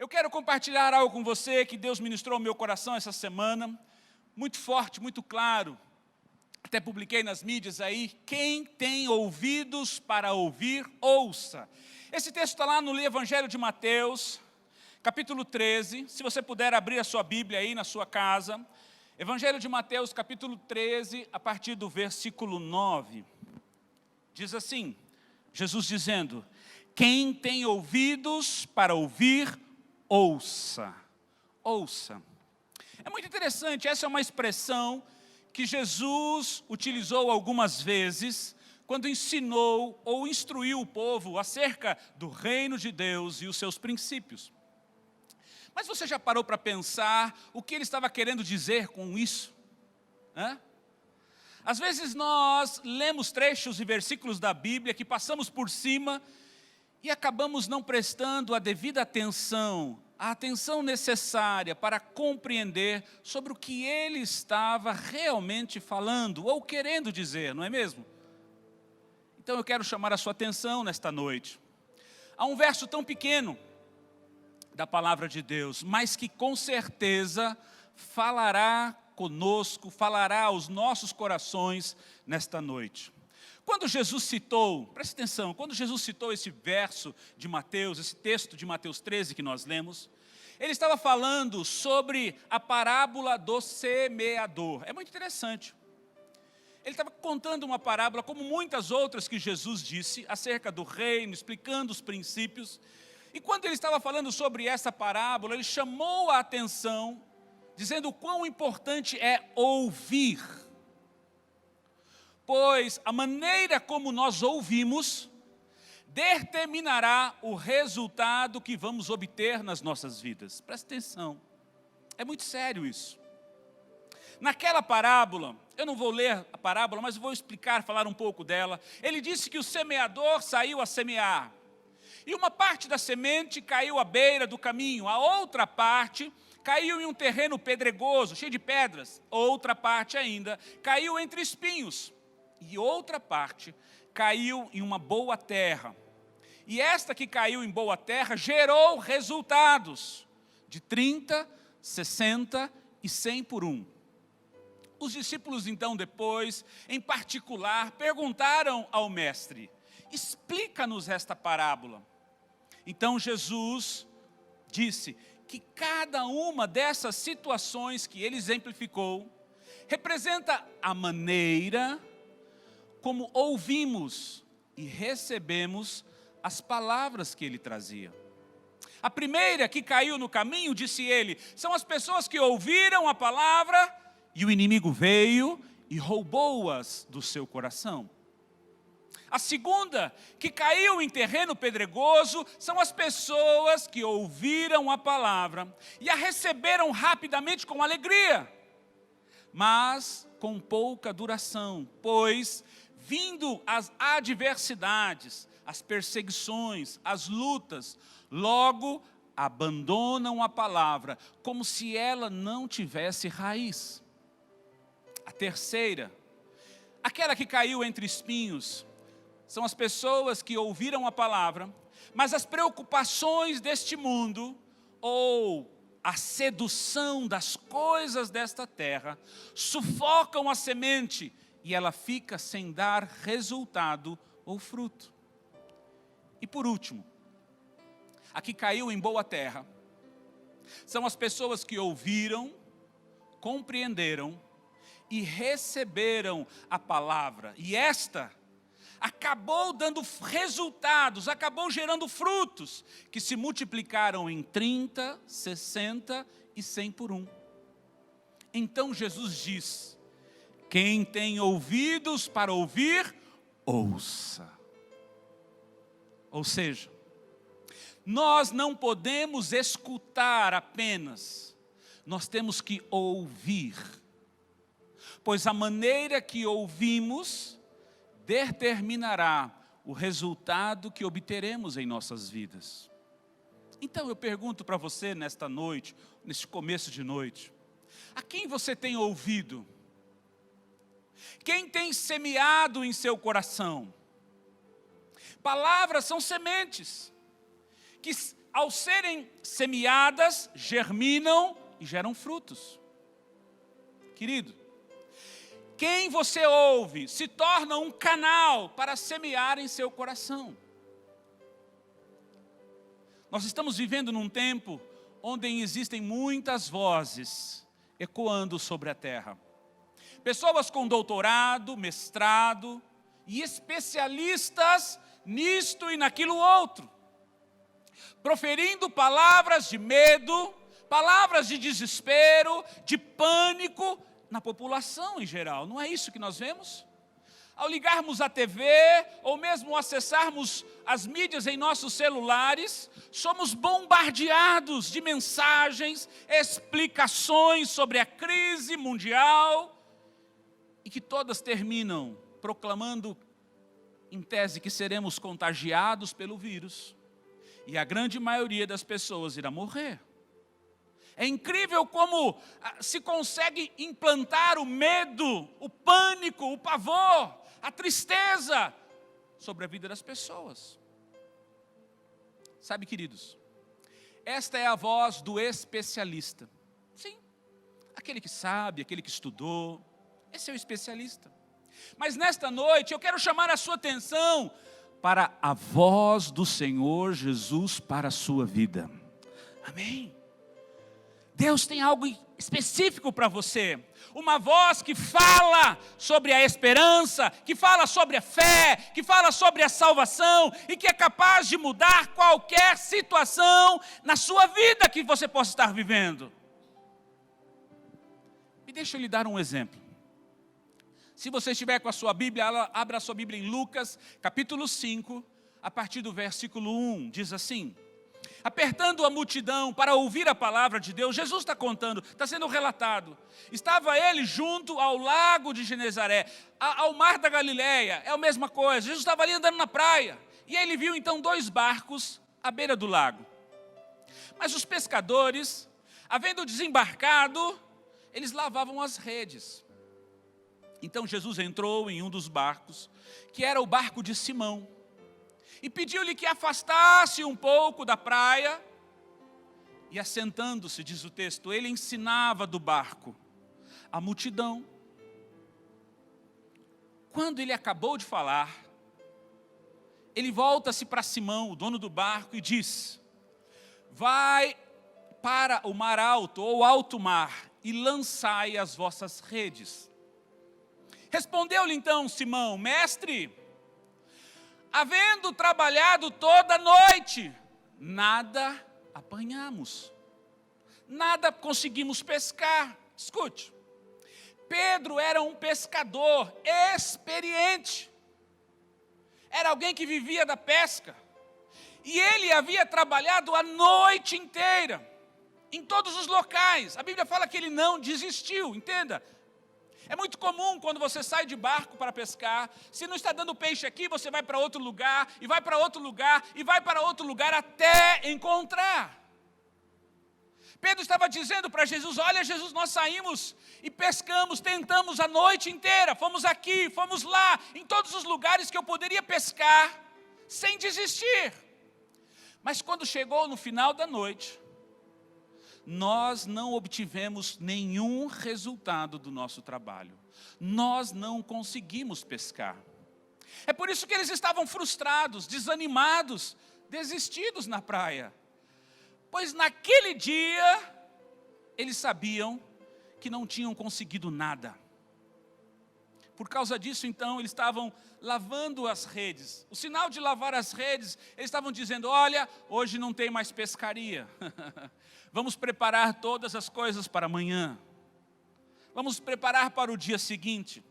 Eu quero compartilhar algo com você que Deus ministrou ao meu coração essa semana, muito forte, muito claro. Até publiquei nas mídias aí, quem tem ouvidos para ouvir, ouça. Esse texto está lá no Evangelho de Mateus, capítulo 13, se você puder abrir a sua Bíblia aí na sua casa. Evangelho de Mateus, capítulo 13, a partir do versículo 9. Diz assim, Jesus dizendo, quem tem ouvidos para ouvir, ouça. Ouça. É muito interessante, essa é uma expressão que Jesus utilizou algumas vezes quando ensinou ou instruiu o povo acerca do reino de Deus e os seus princípios. Mas você já parou para pensar o que ele estava querendo dizer com isso? Às vezes nós lemos trechos e versículos da Bíblia que passamos por cima e acabamos não prestando a devida atenção, a atenção necessária para compreender sobre o que ele estava realmente falando ou querendo dizer, não é mesmo? Então eu quero chamar a sua atenção nesta noite. Há um verso tão pequeno da palavra de Deus, mas que com certeza falará conosco, falará aos nossos corações nesta noite. Quando Jesus citou, preste atenção, quando Jesus citou esse verso de Mateus, esse texto de Mateus 13 que nós lemos, ele estava falando sobre a parábola do semeador. É muito interessante. Ele estava contando uma parábola, como muitas outras que Jesus disse, acerca do reino, explicando os princípios. E quando ele estava falando sobre essa parábola, ele chamou a atenção, dizendo o quão importante é ouvir. Pois a maneira como nós ouvimos determinará o resultado que vamos obter nas nossas vidas. Presta atenção, é muito sério isso. Naquela parábola, eu não vou ler a parábola, mas vou explicar, falar um pouco dela. Ele disse que o semeador saiu a semear. E uma parte da semente caiu à beira do caminho, a outra parte caiu em um terreno pedregoso, cheio de pedras. Outra parte ainda caiu entre espinhos. E outra parte caiu em uma boa terra. E esta que caiu em boa terra gerou resultados de 30, 60 e 100 por um. Os discípulos então depois, em particular, perguntaram ao mestre, explica-nos esta parábola. Então Jesus disse que cada uma dessas situações que ele exemplificou, representa a maneira como ouvimos e recebemos as palavras que ele trazia. A primeira que caiu no caminho, disse ele, são as pessoas que ouviram a palavra e o inimigo veio e roubou-as do seu coração. A segunda, que caiu em terreno pedregoso, são as pessoas que ouviram a palavra e a receberam rapidamente com alegria, mas com pouca duração, pois vindo as adversidades, as perseguições, as lutas, logo abandonam a palavra, como se ela não tivesse raiz. A terceira, aquela que caiu entre espinhos, são as pessoas que ouviram a palavra, mas as preocupações deste mundo, ou a sedução das coisas desta terra, sufocam a semente, e ela fica sem dar resultado ou fruto. E por último, a que caiu em boa terra, são as pessoas que ouviram, compreenderam e receberam a palavra. E esta acabou dando resultados, acabou gerando frutos, que se multiplicaram em 30, 60 e 100 por um. Então Jesus diz, quem tem ouvidos para ouvir, ouça. Ou seja, nós não podemos escutar apenas, nós temos que ouvir. Pois a maneira que ouvimos determinará o resultado que obteremos em nossas vidas. Então eu pergunto para você nesta noite, neste começo de noite, a quem você tem ouvido? Quem tem semeado em seu coração? Palavras são sementes que ao serem semeadas, germinam e geram frutos. Querido, quem você ouve se torna um canal para semear em seu coração. Nós estamos vivendo num tempo onde existem muitas vozes ecoando sobre a terra. Pessoas com doutorado, mestrado e especialistas nisto e naquilo outro, proferindo palavras de medo, palavras de desespero, de pânico na população em geral. Não é isso que nós vemos? Ao ligarmos a TV, ou mesmo acessarmos as mídias em nossos celulares, somos bombardeados de mensagens, explicações sobre a crise mundial, e que todas terminam proclamando, em tese, que seremos contagiados pelo vírus, e a grande maioria das pessoas irá morrer. É incrível como se consegue implantar o medo, o pânico, o pavor, a tristeza sobre a vida das pessoas. Sabe, queridos, esta é a voz do especialista. Sim, aquele que sabe, aquele que estudou, esse é o especialista. Mas nesta noite eu quero chamar a sua atenção para a voz do Senhor Jesus para a sua vida. Amém? Deus tem algo específico para você. Uma voz que fala sobre a esperança, que fala sobre a fé, que fala sobre a salvação e que é capaz de mudar qualquer situação na sua vida que você possa estar vivendo. E deixa eu lhe dar um exemplo. Se você estiver com a sua Bíblia, abra a sua Bíblia em Lucas, capítulo 5, a partir do versículo 1, diz assim: apertando a multidão para ouvir a palavra de Deus, Jesus está contando, está sendo relatado. Estava ele junto ao lago de Genezaré, ao mar da Galileia, é a mesma coisa. Jesus estava ali andando na praia, e ele viu então 2 barcos à beira do lago. Mas os pescadores, havendo desembarcado, eles lavavam as redes. Então Jesus entrou em um dos barcos, que era o barco de Simão, e pediu-lhe que afastasse um pouco da praia, e assentando-se, diz o texto, ele ensinava do barco a multidão. Quando ele acabou de falar, ele volta-se para Simão, o dono do barco, e diz: vai para o mar alto, ou alto mar, e lançai as vossas redes. Respondeu-lhe então Simão: mestre, havendo trabalhado toda a noite, nada apanhamos, nada conseguimos pescar. Escute, Pedro era um pescador experiente, era alguém que vivia da pesca, e ele havia trabalhado a noite inteira, em todos os locais. A Bíblia fala que ele não desistiu, entenda. É muito comum quando você sai de barco para pescar, se não está dando peixe aqui, você vai para outro lugar, e vai para outro lugar, e vai para outro lugar, até encontrar. Pedro estava dizendo para Jesus: olha Jesus, nós saímos e pescamos, tentamos a noite inteira, fomos aqui, fomos lá, em todos os lugares que eu poderia pescar, sem desistir. Mas quando chegou no final da noite, nós não obtivemos nenhum resultado do nosso trabalho. Nós não conseguimos pescar. É por isso que eles estavam frustrados, desanimados, desistidos na praia. Pois naquele dia, eles sabiam que não tinham conseguido nada. Por causa disso, então, eles estavam lavando as redes. O sinal de lavar as redes, eles estavam dizendo: olha, hoje não tem mais pescaria. Vamos preparar todas as coisas para amanhã. Vamos preparar para o dia seguinte.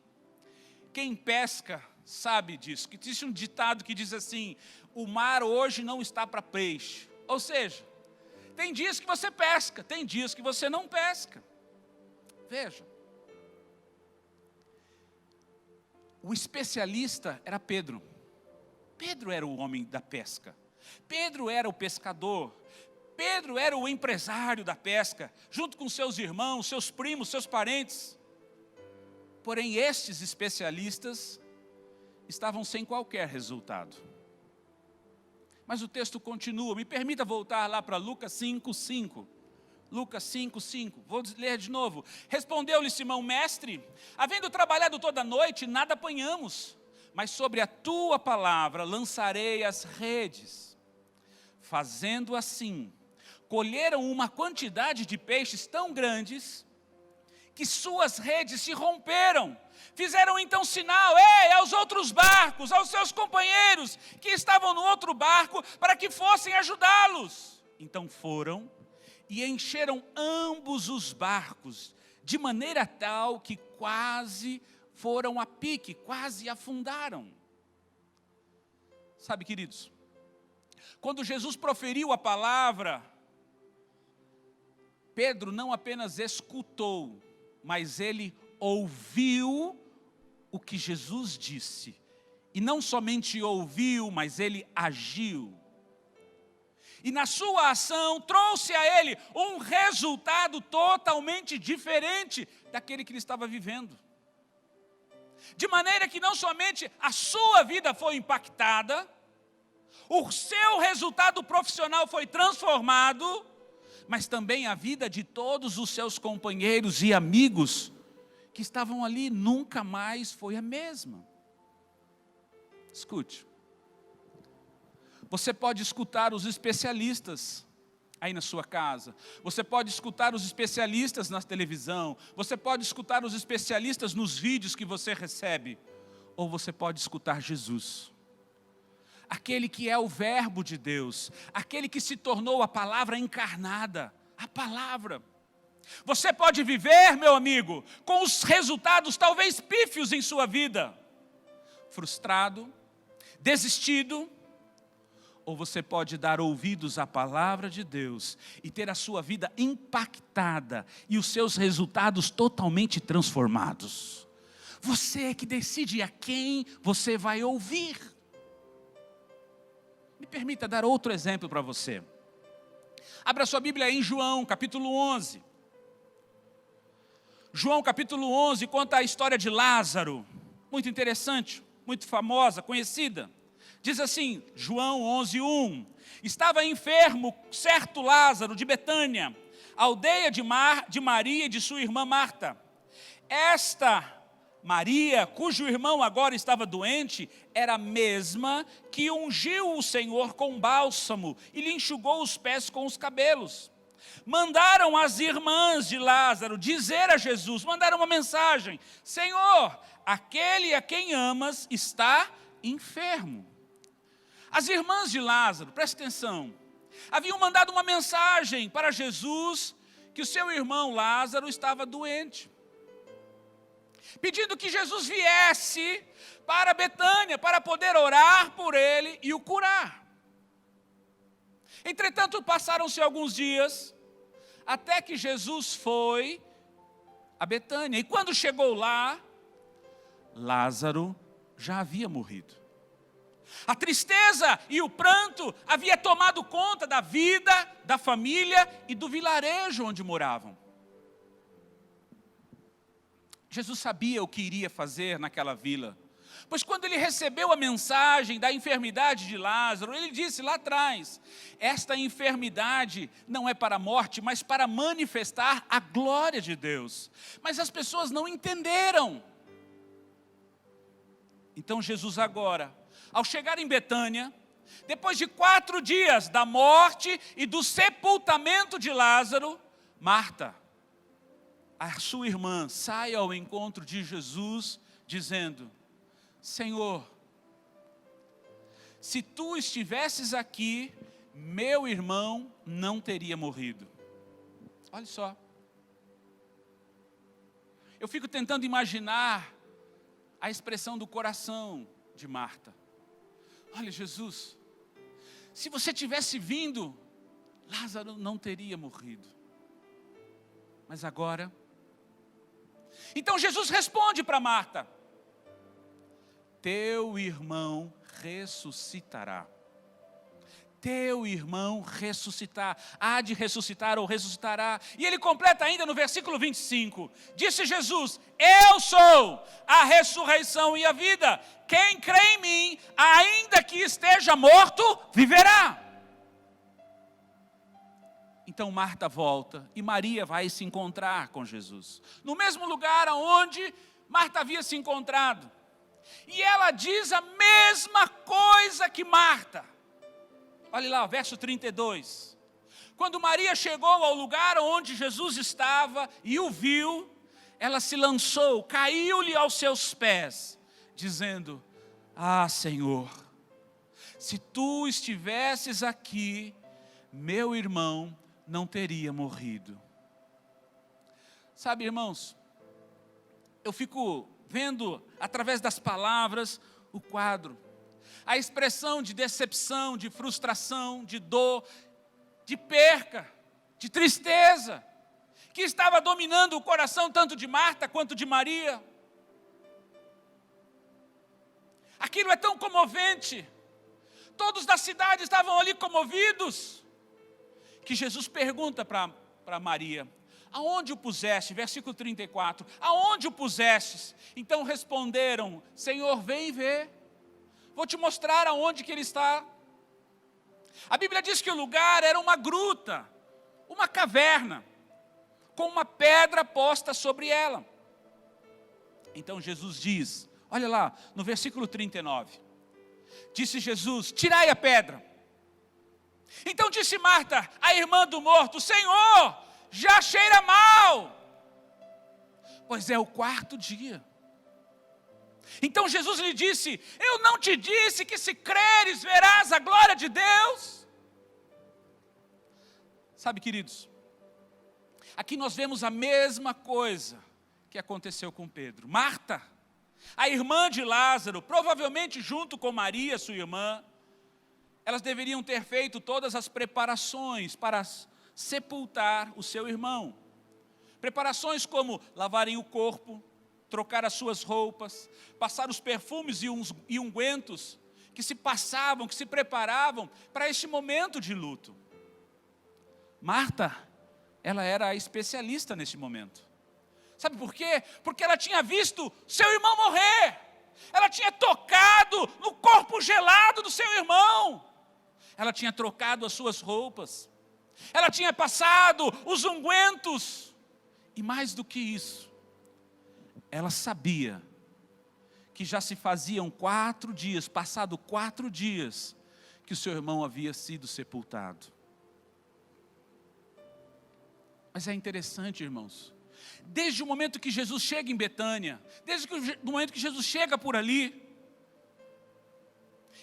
Quem pesca sabe disso. Que existe um ditado que diz assim: o mar hoje não está para peixe. Ou seja, tem dias que você pesca, tem dias que você não pesca. Veja. O especialista era Pedro. Pedro era o homem da pesca. Pedro era o pescador. Pedro era o empresário da pesca, junto com seus irmãos, seus primos, seus parentes. Porém, estes especialistas estavam sem qualquer resultado. Mas o texto continua. Me permita voltar lá para Lucas 5:5. Lucas 5:5. Vou ler de novo. Respondeu-lhe Simão: Mestre, havendo trabalhado toda a noite, nada apanhamos, mas sobre a tua palavra lançarei as redes. Fazendo assim, colheram uma quantidade de peixes tão grandes que suas redes se romperam. Fizeram então sinal aos outros barcos, aos seus companheiros que estavam no outro barco, para que fossem ajudá-los. Então foram e encheram ambos os barcos, de maneira tal que quase foram a pique, quase afundaram. Sabe, queridos, quando Jesus proferiu a palavra, Pedro não apenas escutou, mas ele ouviu o que Jesus disse. E não somente ouviu, mas ele agiu. E na sua ação trouxe a ele um resultado totalmente diferente daquele que ele estava vivendo. De maneira que não somente a sua vida foi impactada, o seu resultado profissional foi transformado, mas também a vida de todos os seus companheiros e amigos que estavam ali nunca mais foi a mesma. Escute. Você pode escutar os especialistas aí na sua casa. Você pode escutar os especialistas na televisão. Você pode escutar os especialistas nos vídeos que você recebe. Ou você pode escutar Jesus. Aquele que é o verbo de Deus. Aquele que se tornou a palavra encarnada. A palavra. Você pode viver, meu amigo, com os resultados talvez pífios em sua vida. Frustrado, desistido. Ou você pode dar ouvidos à palavra de Deus e ter a sua vida impactada e os seus resultados totalmente transformados. Você é que decide a quem você vai ouvir. Me permita dar outro exemplo para você. Abra sua Bíblia em João, capítulo 11. João, capítulo 11, conta a história de Lázaro. Muito interessante, muito famosa, conhecida. Diz assim, João 11:1. Estava enfermo certo Lázaro de Betânia, aldeia de Maria e de sua irmã Marta. Esta Maria, cujo irmão agora estava doente, era a mesma que ungiu o Senhor com bálsamo e lhe enxugou os pés com os cabelos. Mandaram as irmãs de Lázaro dizer a Jesus, mandaram uma mensagem: Senhor, aquele a quem amas está enfermo. As irmãs de Lázaro, presta atenção, haviam mandado uma mensagem para Jesus que o seu irmão Lázaro estava doente, pedindo que Jesus viesse para Betânia para poder orar por ele e o curar. Entretanto, passaram-se alguns dias, até que Jesus foi a Betânia, e quando chegou lá, Lázaro já havia morrido. A tristeza e o pranto havia tomado conta da vida, da família e do vilarejo onde moravam. Jesus sabia o que iria fazer naquela vila, pois quando ele recebeu a mensagem da enfermidade de Lázaro, ele disse lá atrás: esta enfermidade não é para a morte, mas para manifestar a glória de Deus. Mas as pessoas não entenderam. Então Jesus agora, ao chegar em Betânia, depois de 4 dias da morte e do sepultamento de Lázaro, Marta, a sua irmã, sai ao encontro de Jesus, dizendo: Senhor, se tu estivesses aqui, meu irmão não teria morrido. Olha só. Eu fico tentando imaginar a expressão do coração de Marta. Olha, Jesus, se você tivesse vindo, Lázaro não teria morrido. Mas agora... Então Jesus responde para Marta: teu irmão ressuscitará. teu irmão ressuscitar, há de ressuscitar ou ressuscitará. E ele completa ainda no versículo 25, disse Jesus, eu sou a ressurreição e a vida, quem crê em mim, ainda que esteja morto, viverá. Então Marta volta e Maria vai se encontrar com Jesus, no mesmo lugar onde Marta havia se encontrado. E ela diz a mesma coisa que Marta. Olha lá, verso 32. Quando Maria chegou ao lugar onde Jesus estava e o viu, ela se lançou, caiu-lhe aos seus pés, dizendo, ah, Senhor, se tu estivesses aqui, meu irmão não teria morrido. Sabe, irmãos, eu fico vendo através das palavras o quadro, a expressão de decepção, de frustração, de dor, de perca, de tristeza, que estava dominando o coração tanto de Marta quanto de Maria. Aquilo é tão comovente, todos da cidade estavam ali comovidos, que Jesus pergunta para Maria, aonde o puseste? Versículo 34, aonde o pusestes? Então responderam, Senhor, vem ver, vou te mostrar aonde que ele está. A Bíblia diz que o lugar era uma gruta, uma caverna, com uma pedra posta sobre ela. Então Jesus diz, olha lá, no versículo 39, disse Jesus, tirai a pedra. Então disse Marta, a irmã do morto, Senhor, já cheira mal, pois é o 4º dia. Então Jesus lhe disse, eu não te disse que se creres verás a glória de Deus? Sabe, queridos, aqui nós vemos a mesma coisa que aconteceu com Pedro. Marta, a irmã de Lázaro, provavelmente junto com Maria, sua irmã, elas deveriam ter feito todas as preparações para sepultar o seu irmão. Preparações como lavarem o corpo, trocar as suas roupas, passar os perfumes e ungüentos que se passavam, que se preparavam para este momento de luto. Marta, ela era a especialista nesse momento. Sabe por quê? Porque ela tinha visto seu irmão morrer. Ela tinha tocado no corpo gelado do seu irmão. Ela tinha trocado as suas roupas. Ela tinha passado os ungüentos. E mais do que isso, ela sabia que já se faziam 4 dias, passado 4 dias, que o seu irmão havia sido sepultado. Mas é interessante, irmãos, desde o momento que Jesus chega em Betânia, desde o momento que Jesus chega por ali,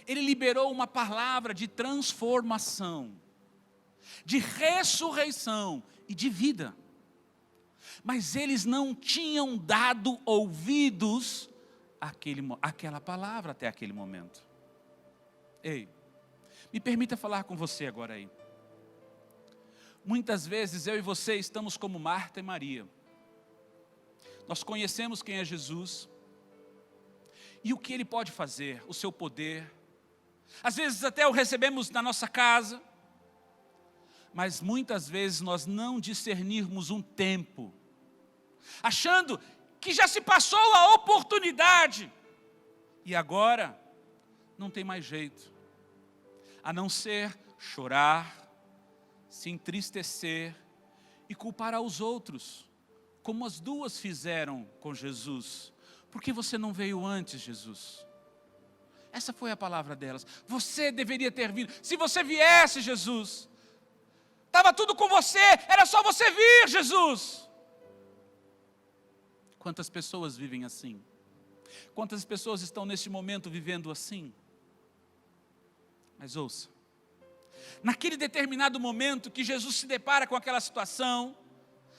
ele liberou uma palavra de transformação, de ressurreição e de vida. Mas eles não tinham dado ouvidos àquela palavra até aquele momento. Ei, me permita falar com você agora aí. Muitas vezes eu e você estamos como Marta e Maria. Nós conhecemos quem é Jesus e o que Ele pode fazer, o seu poder. Às vezes até o recebemos na nossa casa, mas muitas vezes nós não discernirmos um tempo, achando que já se passou a oportunidade e agora não tem mais jeito, a não ser chorar, se entristecer e culpar aos outros, como as duas fizeram com Jesus. Por que você não veio antes, Jesus? Essa foi a palavra delas. Você deveria ter vindo. Se você viesse, Jesus, estava tudo com você, era só você vir, Jesus. Quantas pessoas vivem assim? Quantas pessoas estão neste momento vivendo assim? Mas ouça, naquele determinado momento que Jesus se depara com aquela situação,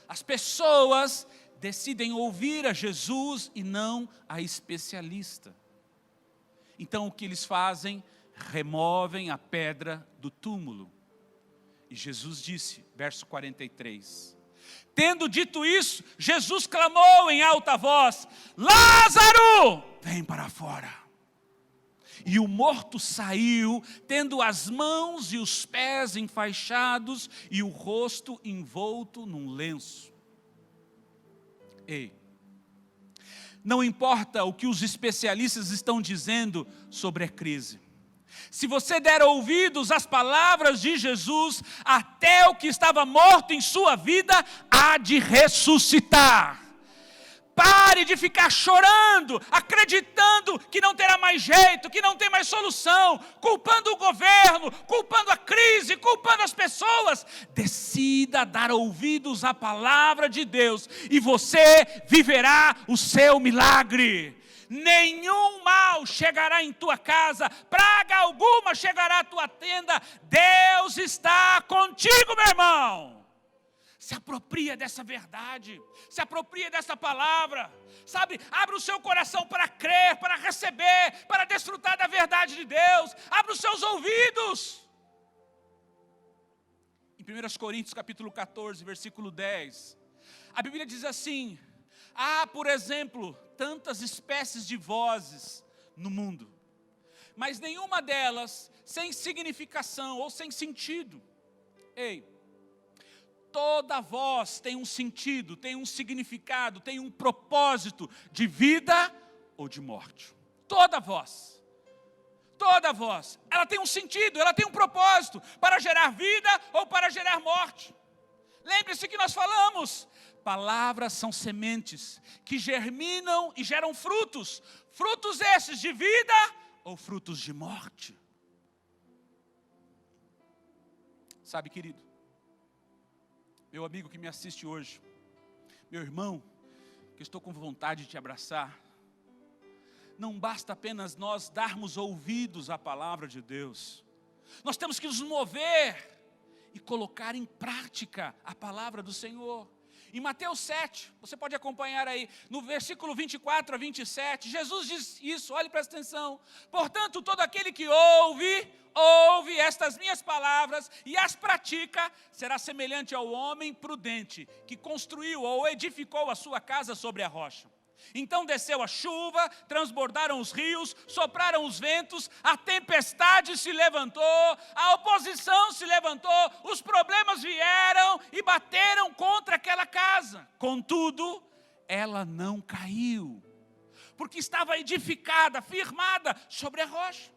as pessoas decidem ouvir a Jesus e não a especialista. Então o que eles fazem? Removem a pedra do túmulo. E Jesus disse, verso 43, tendo dito isso, Jesus clamou em alta voz, Lázaro, vem para fora. E o morto saiu, tendo as mãos e os pés enfaixados e o rosto envolto num lenço. Ei, não importa o que os especialistas estão dizendo sobre a crise. Se você der ouvidos às palavras de Jesus, até o que estava morto em sua vida há de ressuscitar. Pare de ficar chorando, acreditando que não terá mais jeito, que não tem mais solução, culpando o governo, culpando a crise, culpando as pessoas. Decida dar ouvidos à palavra de Deus e você viverá o seu milagre. Nenhum mal chegará em tua casa, praga alguma chegará à tua tenda. Deus está contigo, meu irmão. Se apropria dessa verdade, se apropria dessa palavra, sabe? Abre o seu coração para crer, para receber, para desfrutar da verdade de Deus. Abre os seus ouvidos. Em 1 Coríntios capítulo 14, versículo 10, a Bíblia diz assim: há, por exemplo, tantas espécies de vozes no mundo, mas nenhuma delas sem significação ou sem sentido. Ei, toda voz tem um sentido, tem um significado, tem um propósito de vida ou de morte. Toda voz, ela tem um sentido, ela tem um propósito para gerar vida ou para gerar morte. Lembre-se que nós falamos, palavras são sementes que germinam e geram frutos. Frutos esses de vida ou frutos de morte. Sabe, querido, meu amigo que me assiste hoje, meu irmão, que estou com vontade de te abraçar, não basta apenas nós darmos ouvidos à palavra de Deus. Nós temos que nos mover e colocar em prática a palavra do Senhor. Em Mateus 7, você pode acompanhar aí, no versículo 24 a 27, Jesus diz isso, olhe, presta atenção. Portanto, todo aquele que ouve estas minhas palavras e as pratica, será semelhante ao homem prudente, que construiu ou edificou a sua casa sobre a rocha. Então desceu a chuva, transbordaram os rios, sopraram os ventos, a tempestade se levantou, a oposição se levantou, os problemas vieram e bateram contra aquela casa. Contudo, ela não caiu, porque estava edificada, firmada sobre a rocha.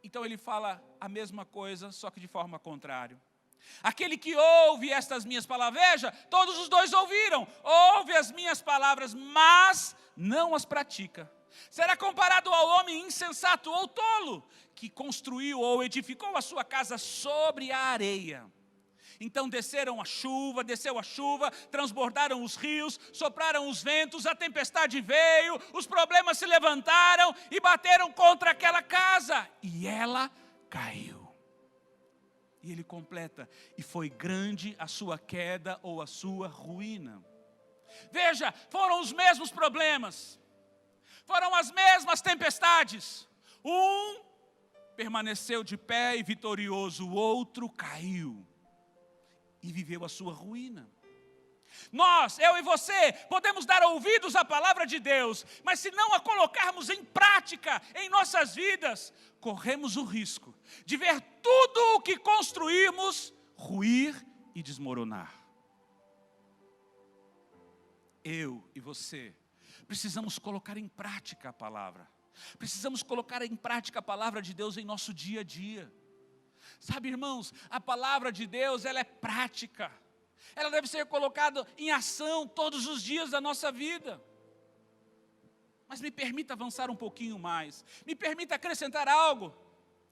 Então ele fala a mesma coisa, só que de forma contrária. Aquele que ouve estas minhas palavras, veja, todos os dois ouviram, ouve as minhas palavras, mas não as pratica. Será comparado ao homem insensato ou tolo, que construiu ou edificou a sua casa sobre a areia. Então desceu a chuva, transbordaram os rios, sopraram os ventos, a tempestade veio, os problemas se levantaram e bateram contra aquela casa, e ela caiu. E ele completa, e foi grande a sua queda ou a sua ruína. Veja, foram os mesmos problemas, foram as mesmas tempestades. Um permaneceu de pé e vitorioso, o outro caiu e viveu a sua ruína. Nós, eu e você, podemos dar ouvidos à palavra de Deus, mas se não a colocarmos em prática em nossas vidas, corremos o risco de ver tudo o que construímos ruir e desmoronar. Eu e você precisamos colocar em prática a palavra. Precisamos colocar em prática a palavra de Deus em nosso dia a dia. Sabe, irmãos, a palavra de Deus, ela é prática. Ela deve ser colocada em ação todos os dias da nossa vida. Mas me permita avançar um pouquinho mais. Me permita acrescentar algo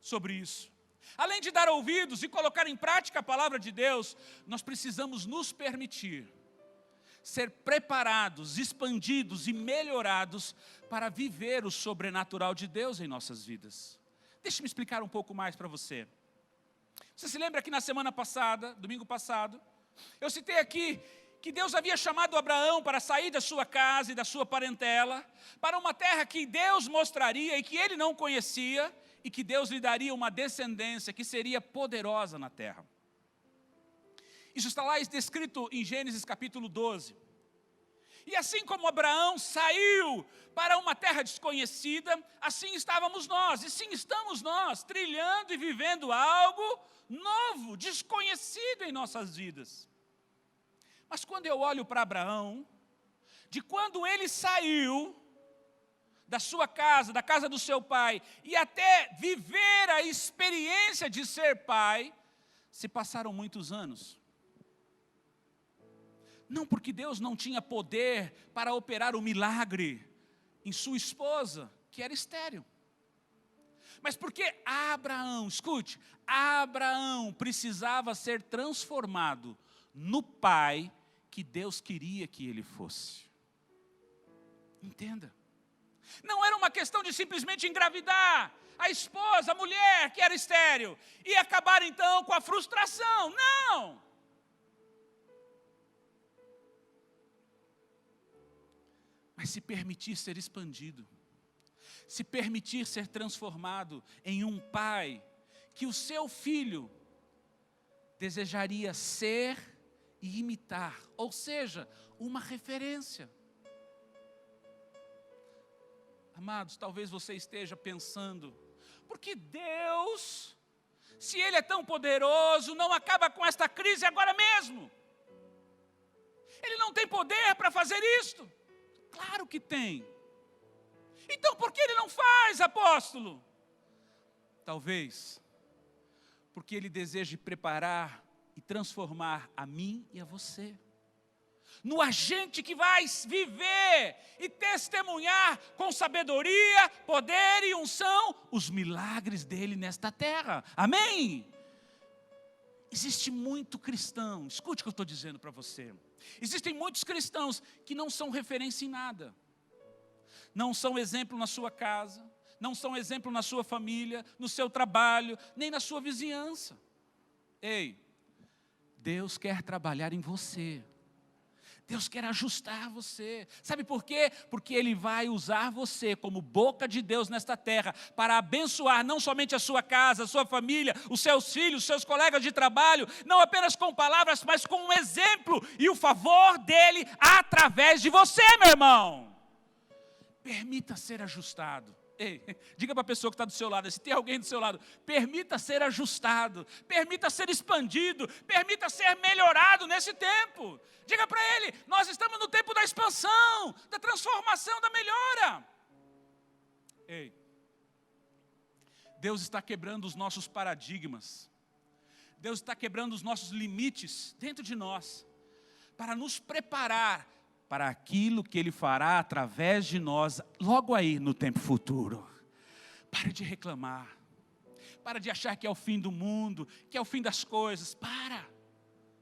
sobre isso. Além de dar ouvidos e colocar em prática a palavra de Deus, nós precisamos nos permitir ser preparados, expandidos e melhorados para viver o sobrenatural de Deus em nossas vidas. Deixe-me explicar um pouco mais para você. Você se lembra que na semana passada, domingo passado, eu citei aqui que Deus havia chamado Abraão para sair da sua casa e da sua parentela, para uma terra que Deus mostraria e que ele não conhecia, e que Deus lhe daria uma descendência que seria poderosa na terra. Isso está lá descrito em Gênesis capítulo 12. E assim como Abraão saiu para uma terra desconhecida, assim estávamos nós, e sim estamos nós, trilhando e vivendo algo novo, desconhecido em nossas vidas. Mas quando eu olho para Abraão, de quando ele saiu da sua casa, da casa do seu pai, e até viver a experiência de ser pai, se passaram muitos anos. Não porque Deus não tinha poder para operar o milagre em sua esposa, que era estéril. Mas porque Abraão, escute, Abraão precisava ser transformado no pai que Deus queria que ele fosse. Entenda. Não era uma questão de simplesmente engravidar a esposa, a mulher que era estéril, e acabar então com a frustração. Não! Mas se permitir ser expandido, se permitir ser transformado em um pai que o seu filho desejaria ser e imitar, ou seja, uma referência. Amados, talvez você esteja pensando, porque Deus, se Ele é tão poderoso, não acaba com esta crise agora mesmo? Ele não tem poder para fazer isto? Claro que tem. Então por que Ele não faz, apóstolo? Talvez porque Ele deseja preparar e transformar a mim e a você no agente que vai viver e testemunhar com sabedoria, poder e unção os milagres dele nesta terra. Amém? Existe muito cristão, escute o que eu estou dizendo para você. Existem muitos cristãos que não são referência em nada. Não são exemplo na sua casa, não são exemplo na sua família, no seu trabalho, nem na sua vizinhança. Ei, Deus quer trabalhar em você. Deus quer ajustar você. Sabe por quê? Porque Ele vai usar você como boca de Deus nesta terra para abençoar não somente a sua casa, a sua família, os seus filhos, os seus colegas de trabalho, não apenas com palavras, mas com um exemplo e o favor dEle através de você, meu irmão. Permita ser ajustado. Ei, diga para a pessoa que está do seu lado, se tem alguém do seu lado, permita ser ajustado, permita ser expandido, permita ser melhorado nesse tempo. Diga para ele, nós estamos no tempo da expansão, da transformação, da melhora. Ei, Deus está quebrando os nossos paradigmas, Deus está quebrando os nossos limites dentro de nós, para nos preparar para aquilo que Ele fará através de nós, logo aí no tempo futuro. Para de reclamar, para de achar que é o fim do mundo, que é o fim das coisas, para.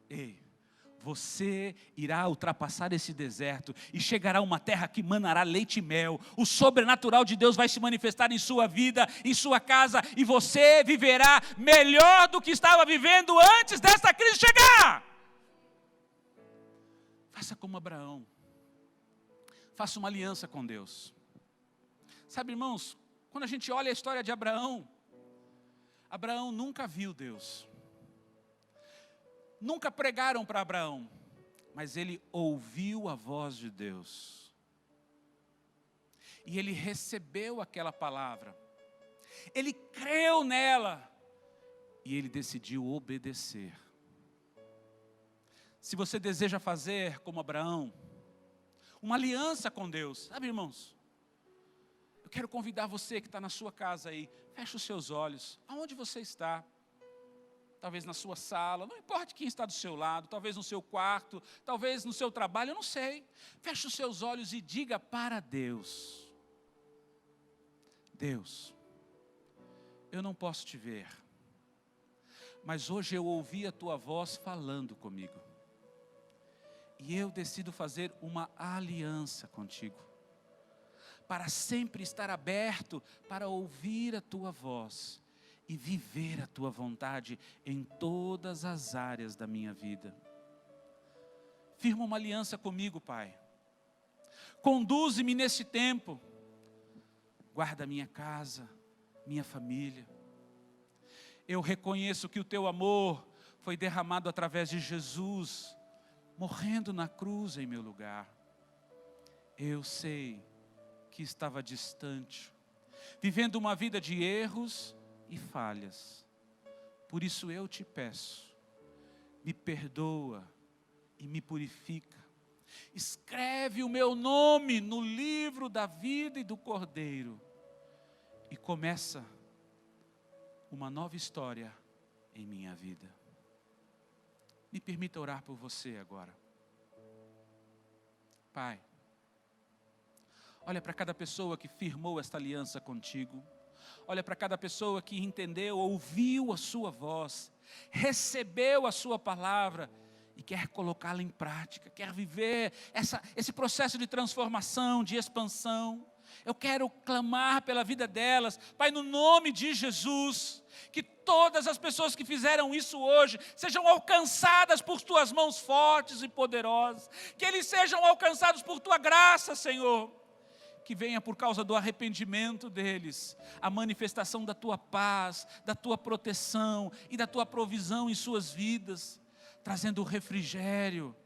Ei, você irá ultrapassar esse deserto e chegará a uma terra que manará leite e mel. O sobrenatural de Deus vai se manifestar em sua vida, em sua casa, e você viverá melhor do que estava vivendo antes dessa crise chegar. Faça como Abraão. Faça uma aliança com Deus. Sabe, irmãos, quando a gente olha a história de Abraão, Abraão nunca viu Deus. Nunca pregaram para Abraão, mas ele ouviu a voz de Deus. E ele recebeu aquela palavra. Ele creu nela. E ele decidiu obedecer. Se você deseja fazer como Abraão, uma aliança com Deus, sabe, irmãos? Eu quero convidar você que está na sua casa aí, feche os seus olhos, aonde você está? Talvez na sua sala, não importa quem está do seu lado, talvez no seu quarto, talvez no seu trabalho, eu não sei. Feche os seus olhos e diga para Deus: Deus, eu não posso te ver, mas hoje eu ouvi a tua voz falando comigo. E eu decido fazer uma aliança contigo, para sempre estar aberto para ouvir a tua voz e viver a tua vontade em todas as áreas da minha vida. Firma uma aliança comigo, Pai. Conduze-me nesse tempo. Guarda minha casa, minha família. Eu reconheço que o teu amor foi derramado através de Jesus, morrendo na cruz em meu lugar. eu sei que estava distante, vivendo uma vida de erros e falhas. Por isso eu te peço, me perdoa e me purifica. Escreve o meu nome no livro da vida e do Cordeiro. E começa uma nova história em minha vida. Me permita orar por você agora. Pai, olha para cada pessoa que firmou esta aliança contigo. Olha para cada pessoa que entendeu, ouviu a sua voz, recebeu a sua palavra e quer colocá-la em prática, quer viver esse processo de transformação, de expansão. Eu quero clamar pela vida delas, Pai, no nome de Jesus, que todas as pessoas que fizeram isso hoje sejam alcançadas por Tuas mãos fortes e poderosas, que eles sejam alcançados por Tua graça, Senhor, que venha por causa do arrependimento deles, a manifestação da Tua paz, da Tua proteção e da Tua provisão em suas vidas, trazendo refrigério,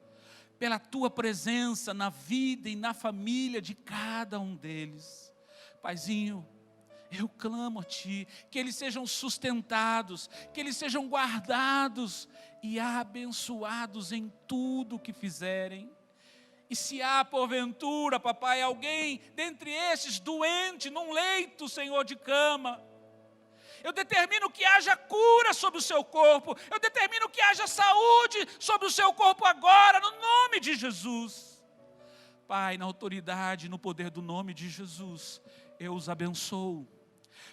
pela Tua presença na vida e na família de cada um deles. Paizinho, eu clamo a Ti, que eles sejam sustentados, que eles sejam guardados e abençoados em tudo o que fizerem. E se há porventura, papai, alguém dentre estes doente num leito, Senhor, de cama, eu determino que haja cura sobre o seu corpo, eu determino que haja saúde sobre o seu corpo agora, no nome de Jesus. Pai, na autoridade, no poder do nome de Jesus, eu os abençoo,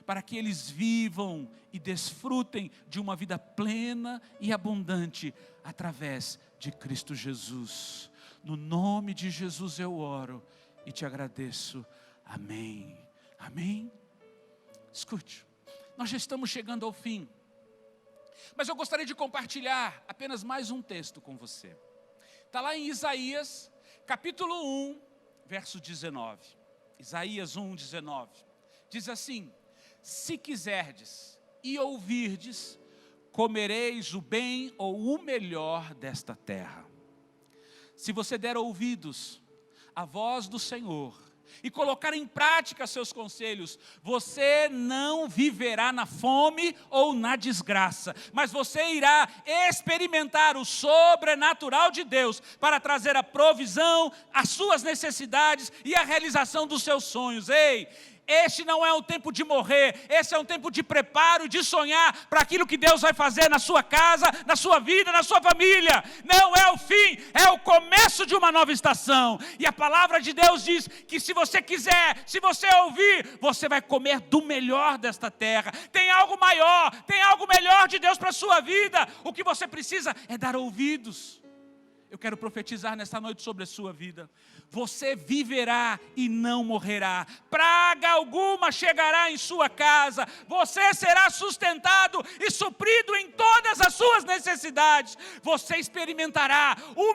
para que eles vivam e desfrutem de uma vida plena e abundante, através de Cristo Jesus. No nome de Jesus eu oro e te agradeço. Amém. Amém. Escute, nós já estamos chegando ao fim, mas eu gostaria de compartilhar apenas mais um texto com você. Está lá em Isaías, capítulo 1, verso 19. Isaías 1, 19. Diz assim: se quiserdes e ouvirdes, comereis o bem ou o melhor desta terra. Se você der ouvidos à voz do Senhor e colocar em prática seus conselhos, você não viverá na fome ou na desgraça, mas você irá experimentar o sobrenatural de Deus para trazer a provisão, as suas necessidades e a realização dos seus sonhos. Ei! Este não é um tempo de morrer, esse é um tempo de preparo, de sonhar para aquilo que Deus vai fazer na sua casa, na sua vida, na sua família. Não é o fim, é o começo de uma nova estação. E a palavra de Deus diz que se você quiser, se você ouvir, você vai comer do melhor desta terra. Tem algo maior, tem algo melhor de Deus para a sua vida. O que você precisa é dar ouvidos. Eu quero profetizar nesta noite sobre a sua vida. Você viverá e não morrerá. Praga alguma chegará em sua casa. Você será sustentado e suprido em todas as suas necessidades. Você experimentará o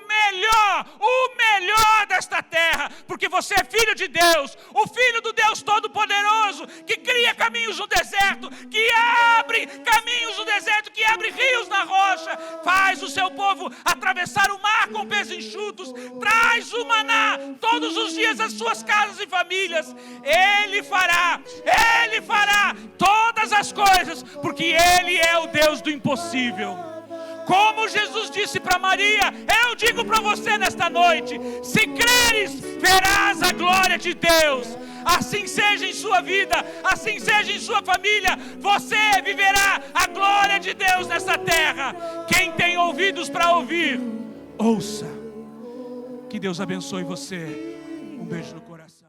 melhor desta terra, porque você é filho de Deus, o filho do Deus Todo-Poderoso, que cria caminhos no deserto, que abre caminhos no deserto, que abre rios na rocha, faz o seu povo atravessar o mar com pés enxutos, traz o maná todos os dias às suas casas e famílias. Ele fará todas as coisas, porque Ele é o Deus do impossível. Como Jesus disse para Maria, eu digo para você nesta noite: se creres, verás a glória de Deus. Assim seja em sua vida, assim seja em sua família. Você viverá a glória de Deus nesta terra. Quem tem ouvidos para ouvir, ouça. Que Deus abençoe você. Um beijo no coração.